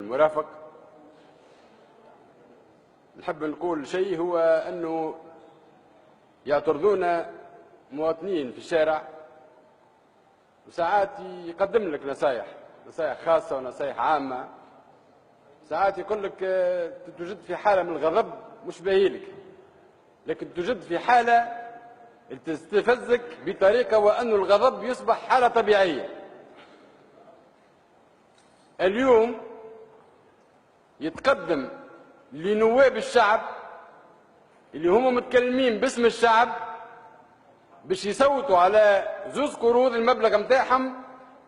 المرافق. نحب نقول شيء، هو أنه يعترضون مواطنين في الشارع وساعات يقدم لك نصائح خاصة ونصائح عامة. ساعات يقول لك توجد في حالة من الغضب مش باهيلك، لكن توجد في حالة تستفزك بطريقة وأن الغضب يصبح حالة طبيعية. اليوم يتقدم لنواب الشعب اللي هم متكلمين باسم الشعب باش يصوتوا على زوز قروض المبلغ متاعهم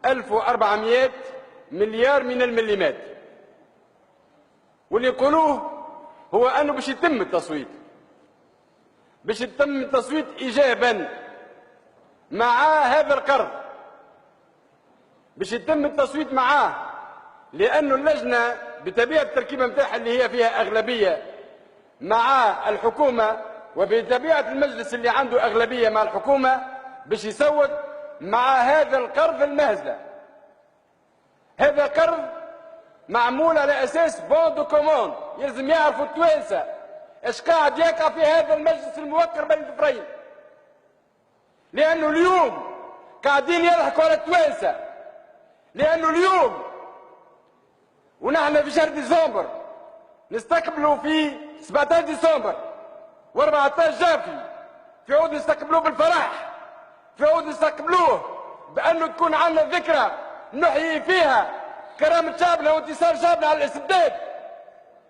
1400 مليار من المليمات، واللي يقولوه هو انه باش يتم التصويت، ايجابا مع هذا القرض، باش يتم التصويت معاه، لانه اللجنه بطبيعه التركيبه نتاعها اللي هي فيها اغلبيه مع الحكومه، وبطبيعه المجلس اللي عنده اغلبيه مع الحكومه، باش يصوت مع هذا القرض المهزله. هذا قرض معمول على اساس بون دو كوموند، يلزم يعرفوا التوانسه اش قاعد يقع في هذا المجلس الموكر بين الظفرين، لانه اليوم قاعدين يضحكوا على التوانسه، لانه اليوم ونحن في شهر ديسمبر نستقبلوا في 17 ديسمبر و14 جافي، في عود نستقبلوه بالفرح، في عود نستقبلوه بأنه تكون عندنا ذكرى نحيي فيها كرامة شعبنا وانتصار شعبنا على الاستبداد.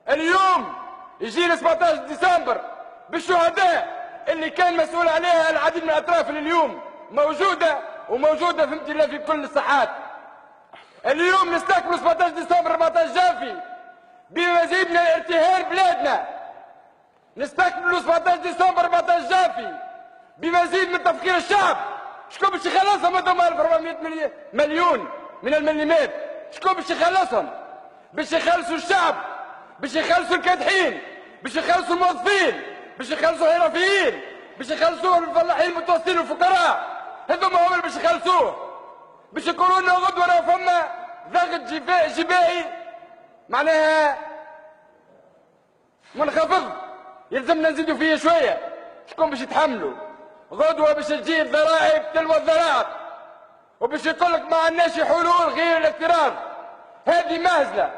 اليوم يجينا 17 ديسمبر بالشهداء اللي كان مسؤول عليها العديد من الأطراف اللي اليوم موجودة في امتلاء في كل الساحات. اليوم نستقبل 17 ديسمبر 14 جافي بمزيد من ارتهان بلادنا، نستقبل 17 ديسمبر 14 جافي بمزيد من تفكير الشعب. شكون باش يخلصهم هذوما 1400 مليون من المليمات؟ شكون باش يخلصهم؟ باش يخلصوا الشعب، باش يخلصوا الكادحين، باش يخلصوا الموظفين، باش يخلصوا الحرفيين، باش يخلصوا الفلاحين المتوسطين والفقراء. هذوما هم اللي باش يخلصوه، باش يقولوا لنا غدوه راه فما ضغط جبائي معناها منخفض يلزمنا نزيدوا فيه شويه. شكون باش يتحملوا؟ غدوه باش تجي الضرائب تلو الضرائب، وباش يقول لك ما عندناش حلول غير الاقتراض. هذه مهزله.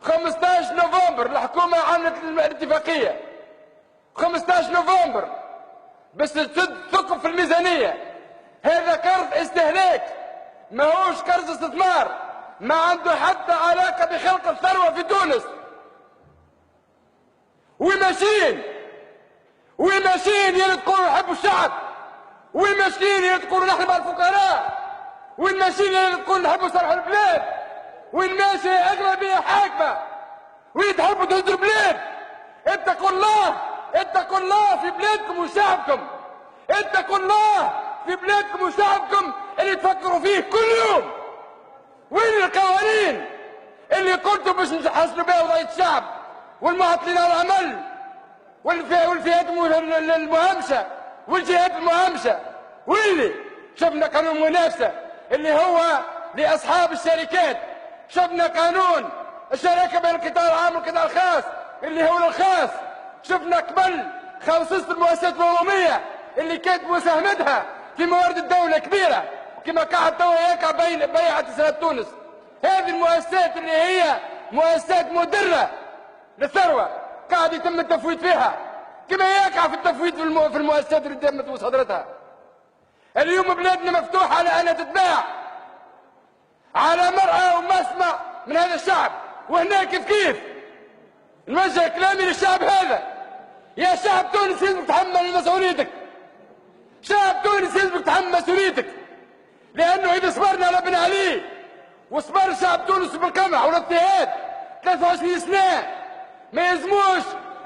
15 نوفمبر الحكومه عملت الاتفاقيه، 15 نوفمبر باش تثقف في الميزانيه. هذا قرض استهلاك، ماهوش قرض استثمار، ما عنده حتى علاقه بخلق الثروه في تونس. وين ماشيين يا تقولوا نحبوا الشعب؟ وين ماشيين يا تقولوا نحن مع الفقراء؟ وين ماشيين يا تقولوا نحبوا صالح البلاد؟ وين ماشي اغلبيه حاكمه؟ وين تحبوا تهدوا البلاد؟ اتقوا الله في بلادكم وشعبكم، اتقوا الله في بلادكم وشعبكم اللي تفكروا فيه كل يوم. وين القوانين اللي قلتوا باش نحسنوا بها وضعيه الشعب والمعطلين على العمل والفئات المهمشه والجهات المهمشه؟ واللي شفنا قانون المنافسه اللي هو لاصحاب الشركات، شفنا قانون الشراكه بين القطاع العام والقطاع الخاص اللي هو للخاص، شفنا قبل خصيصه المؤسسات العموميه اللي كانت مساهمتها في موارد الدوله كبيره، كما قاعد توا يقع بين بيعه اتصالات تونس. هذه المؤسسات اللي هي مؤسسات مدره للثروه قاعد يتم التفويض فيها، كما يقع في التفويض في المؤسسات اللي تمت مصادرتها. اليوم بلادنا مفتوحه على انها تتباع على مرأى ومسمع من هذا الشعب. وهنا كيف نوجه كلامي للشعب هذا: يا شعب تونس لازمك تحمل مسؤوليتك، شعب تونس لازمك تحمل مسؤوليتك، لانه اذا صبرنا على بن علي وصبر شعب تونس بالقمع والاضطهاد 23 سنه، ما يلزموش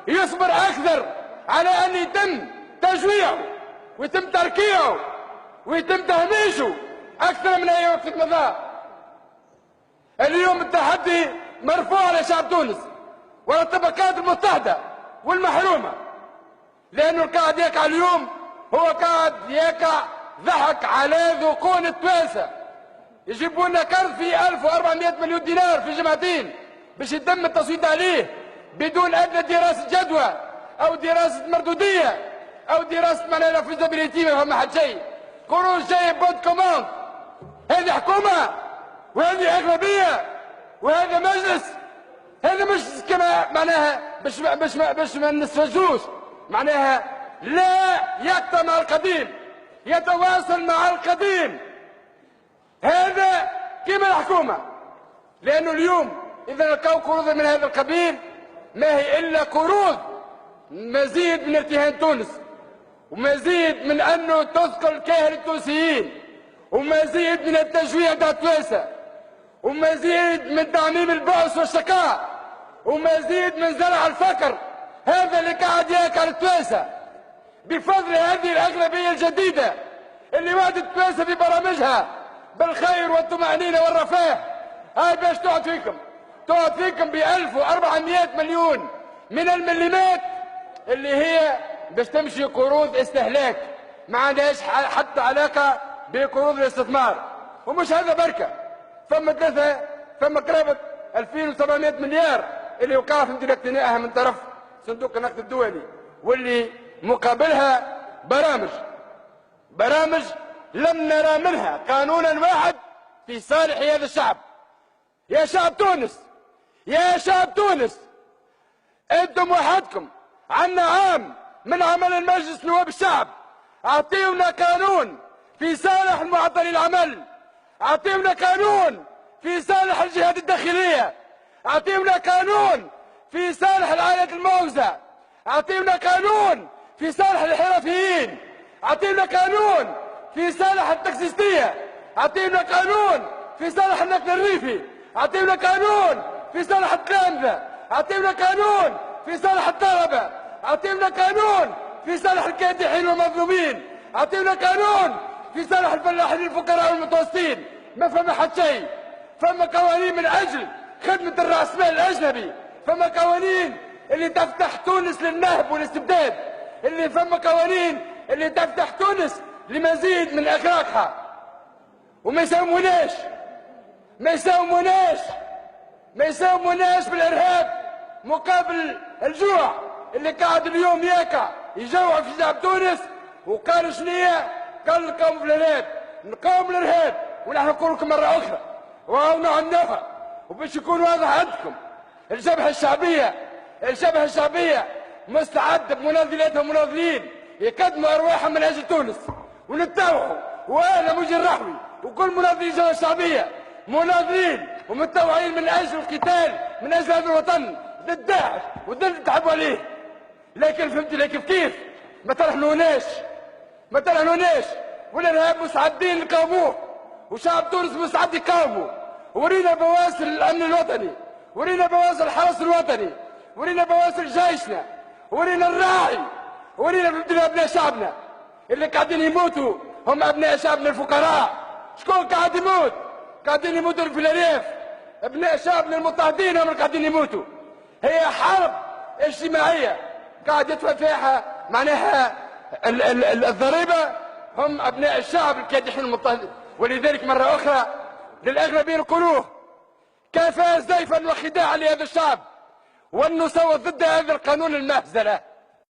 يصبر اكثر على ان يتم تجويعه ويتم تركيعه ويتم تهميشه اكثر من اي وقت مضى. اليوم التحدي مرفوع على شعب تونس وعلى الطبقات المضطهده والمحرومه، لانه قاعد يقع اليوم هو قاعد يقع ضحك على ذقون التوانسه. يجيبوا لنا كرت في 1400 مليون دينار في جمعتين باش يتم التصويت عليه بدون ادنى دراسه جدوى او دراسه مردوديه او دراسه معناها لا فيزابيليتي، ما فما حد شيء. قروض جاي بود كوموند. هذه حكومه وهذه اغلبيه وهذا مجلس. هذا مش كما معناها باش ما نستفزوش، معناها لا يقطع مع القديم، يتواصل مع القديم. هذا كما الحكومه. لانه اليوم اذا لقاو قروض من هذا القبيل ما هي الا قروض مزيد من ارتهان تونس، ومزيد من انه تثقل كاهل التونسيين، ومزيد من التجويع تاع التوانسه، ومزيد من تعميم البؤس والشقاء، ومزيد من زرع الفقر. هذا اللي قاعد ياكل التوانسه بفضل هذه الاغلبيه الجديده اللي وعدت التوانسه في برامجها بالخير والطمأنينه والرفاه. هاي باش تقعد فيكم ب 1400 مليون من المليمات اللي هي باش تمشي قروض استهلاك، ما عندهاش حتى علاقه بقروض الاستثمار. ومش هذا بركه، فما قرابه 2700 مليار اللي وقع في امتلاك اقتنائها من طرف صندوق النقد الدولي، واللي مقابلها برامج لم نرى منها قانونا واحد في صالح هذا الشعب. يا شعب تونس، يا شعب تونس، انتم وحدكم عنا عام من عمل المجلس نواب الشعب، اعطيونا قانون في صالح المعطلي العمل، اعطيونا قانون في صالح الجهات الداخليه، اعطيونا قانون في صالح العائلات الموزع، اعطيونا قانون في صالح الحرفيين، اعطيونا قانون في صالح التكسيستيه، اعطيونا قانون في صالح النقل الريفي، اعطيونا قانون في صالح التلامذه، اعطيونا قانون في صالح الطلبه، اعطيونا قانون في صالح الكادحين والمظلومين، اعطيونا قانون في صالح الفلاحين الفقراء والمتوسطين. ما فما حد شيء. فما قوانين من اجل خدمه الراسمال الاجنبي، فما قوانين اللي تفتح تونس للنهب والاستبداد، اللي فما قوانين اللي تفتح تونس لمزيد من اغراقها. وما يساوموناش ما يساوموناش بالارهاب مقابل الجوع اللي قاعد اليوم ياكع يجوع في شعب تونس. وقال شنية؟ قال نقاوم بالارهاب، نقاوم الارهاب. ونحن نقول لكم مره اخرى وراونا عندها، وباش يكون واضح عندكم، الجبهه الشعبيه مستعده بمناضلاتها ومناضلين يقدموا ارواحهم من اجل تونس. ونتوعوا، وانا مجي الرحوي وكل مناضلين الجبهه الشعبيه مناضلين ومتوعين من اجل القتال، من اجل هذا الوطن ضد داعش وضد اللي تحبوا عليه. لكن فهمتي لي كيف ما ترهنوناش والارهاب مستعدين نقاوموه، وشعب تونس مستعد يقاومه. ورينا بواسل الامن الوطني، ورينا بواسل الحرس الوطني، ورينا بواسل جيشنا، ورينا الراعي، ورينا ابناء شعبنا اللي قاعدين يموتوا هم ابناء شعبنا الفقراء. شكون قاعد يموت؟ قاعدين يموتوا في الارياف. ابناء شعبنا المضطهدين هم اللي قاعدين يموتوا. هي حرب اجتماعيه قاعد يدفع فيها معناها الضريبه هم ابناء الشعب الكادحين المضطهدين. ولذلك مره اخرى للاغلبيه نقولوه كفى زيفا وخداعا لهذا الشعب، وان نصوت ضد هذا القانون المهزله.